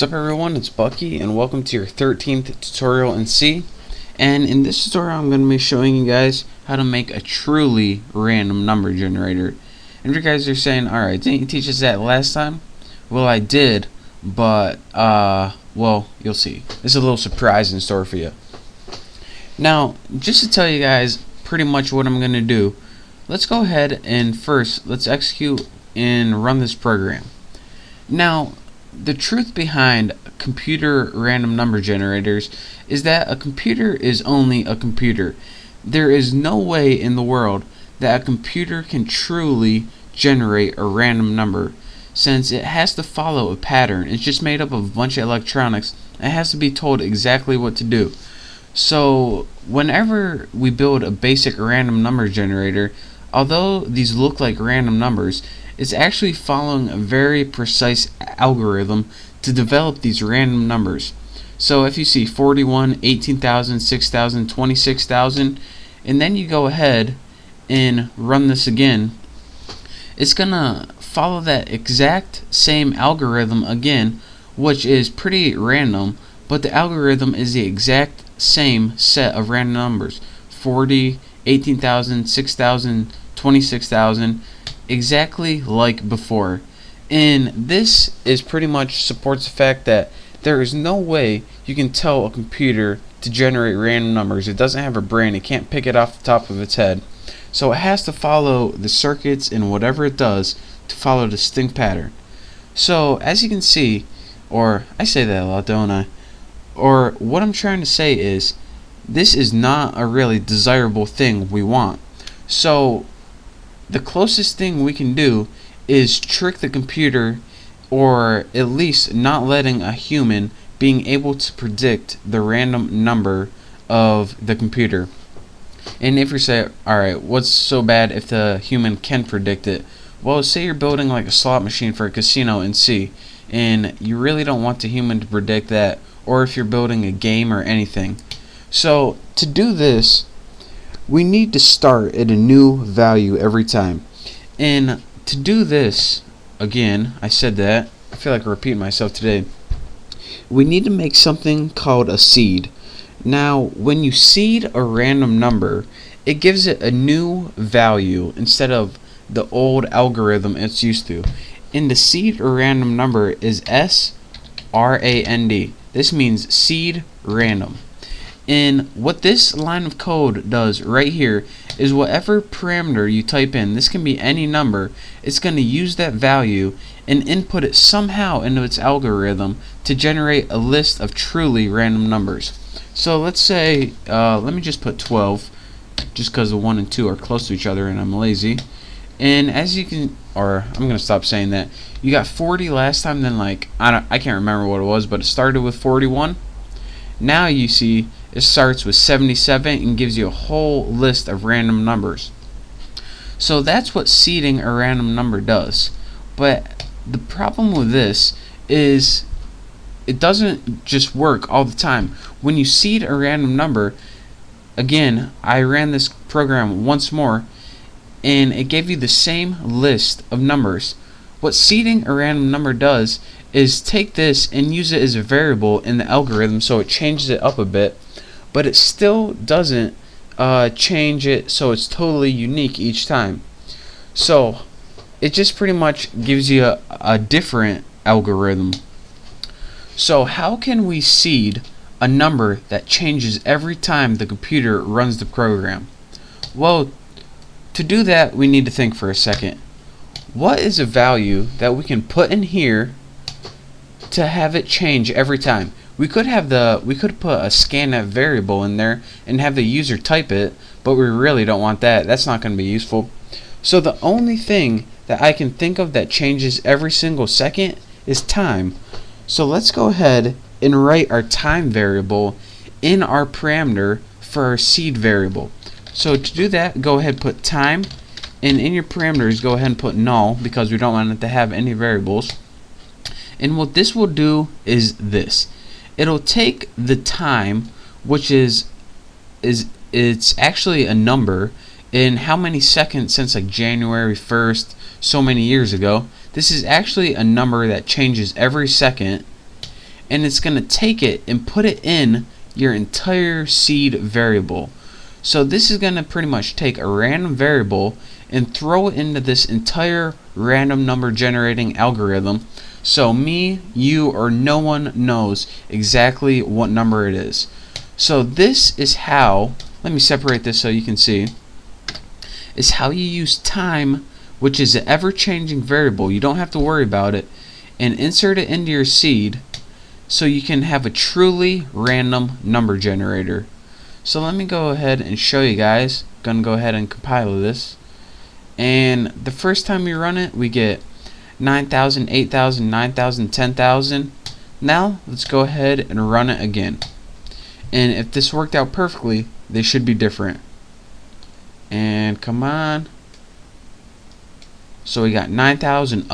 What's up everyone, it's Bucky and welcome to your 13th tutorial in C. And in this tutorial I'm going to be showing you guys how to make a truly random number generator. And you guys are saying, alright, didn't you teach us that last time? Well, I did, but well, you'll see. There's a little surprise in store for you. Now, just to tell you guys pretty much what I'm going to do, let's go ahead and first let's execute and run this program. Now, the truth behind computer random number generators is that a computer is only a computer. There is no way in the world that a computer can truly generate a random number, since it has to follow a pattern. It's just made up of a bunch of electronics. It has to be told exactly what to do. So whenever we build a basic random number generator, although these look like random numbers, it's actually following a very precise algorithm to develop these random numbers. So if you see 41, 18,000, 6,000, 26,000, and then you go ahead and run this again, it's gonna follow that exact same algorithm again, which is pretty random, but the algorithm is the exact same set of random numbers: 40, 18,000, 6,000, 26,000, exactly like before. And this is pretty much supports the fact that there is no way you can tell a computer to generate random numbers. It doesn't have a brain. It can't pick it off the top of its head. So it has to follow the circuits and whatever it does to follow a distinct pattern. So as you can see, or I say that a lot, don't I? Or what I'm trying to say is, this is not a really desirable thing we want. So the closest thing we can do is trick the computer, or at least not letting a human being able to predict the random number of the computer. And if you say, alright, what's so bad if the human can predict it? Well, say you're building like a slot machine for a casino in C, and you really don't want the human to predict that, or if you're building a game or anything. So to do this, we need to start at a new value every time. And to do this, again, I said that, I feel like I'm repeating myself today, we need to make something called a seed. Now, when you seed a random number, it gives it a new value instead of the old algorithm it's used to. And the seed or random number is SRAND. This means seed random. And what this line of code does right here is whatever parameter you type in, this can be any number, it's going to use that value and input it somehow into its algorithm to generate a list of truly random numbers. So let's say, let me just put 12, just because the 1 and 2 are close to each other and I'm lazy. And as you can, or I'm going to stop saying that, you got 40 last time, then like, I can't remember what it was, but it started with 41. Now you see it starts with 77 and gives you a whole list of random numbers. So that's what seeding a random number does. But the problem with this is it doesn't just work all the time. When you seed a random number, again, I ran this program once more and it gave you the same list of numbers. What seeding a random number does is take this and use it as a variable in the algorithm, so it changes it up a bit, but it still doesn't change it so it's totally unique each time. So it just pretty much gives you a different algorithm. So how can we seed a number that changes every time the computer runs the program? Well, to do that we need to think for a second. What is a value that we can put in here to have it change every time? We could put a scanf variable in there and have the user type it, but we really don't want that. That's not going to be useful. So the only thing that I can think of that changes every single second is time. So let's go ahead and write our time variable in our parameter for our seed variable. So to do that, go ahead and put time, and in your parameters go ahead and put null because we don't want it to have any variables. And what this will do is this. It'll take the time, which it's actually a number in how many seconds since like January 1st, so many years ago. This is actually a number that changes every second, and it's going to take it and put it in your entire seed variable. So this is going to pretty much take a random variable and throw it into this entire random number generating algorithm, so me, you, or no one knows exactly what number it is. So this is how, let me separate this so you can see, is how you use time, which is an ever-changing variable, you don't have to worry about it, and insert it into your seed so you can have a truly random number generator. So let me go ahead and show you guys. I'm gonna go ahead and compile this, and the first time we run it we get 9,000, 8,000, 9,000, 10,000. Now let's go ahead and run it again, and if this worked out perfectly, they should be different. And come on. So we got 9,000,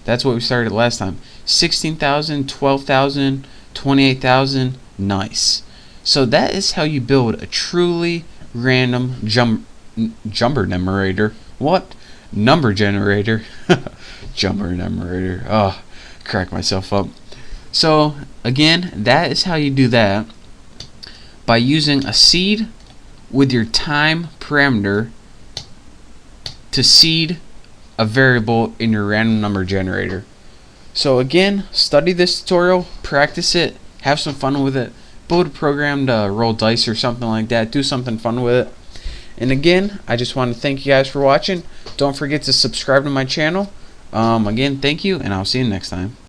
that's what we started last time. 16,000, 12,000, 28,000, nice. So that is how you build a truly random jumper numerator. What? Number generator. Jumper numerator. Oh, crack myself up. So again, that is how you do that, by using a seed with your time parameter to seed a variable in your random number generator. So again, study this tutorial, practice it, have some fun with it, build a program to roll dice or something like that, do something fun with it. And again, I just want to thank you guys for watching. Don't forget to subscribe to my channel. Again, thank you, and I'll see you next time.